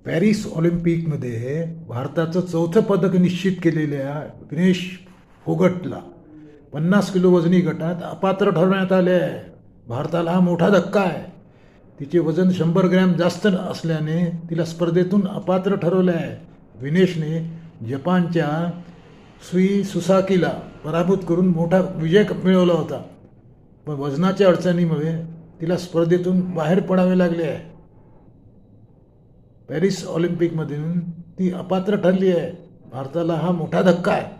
Paris ऑलिम्पिकमध्ये भारताचं चौथं पदक निश्चित केलेल्या विनेश फोगटला 50 किलो वजनी गटात अपात्र ठरवण्यात आले आहे. भारताला हा मोठा धक्का आहे. तिचे वजन 100 ग्रॅम जास्त असल्याने तिला स्पर्धेतून अपात्र ठरवले आहे. विनेशने जपानच्या सुई सुसाकीला पराभूत करून मोठा विजय मिळवला होता, पण वजनाच्या अडचणीमुळे तिला स्पर्धेतून बाहेर पडावे लागले आहे. पॅरिस ऑलिम्पिकमधून ती अपात्र ठरली आहे. भारताला हा मोठा धक्का आहे.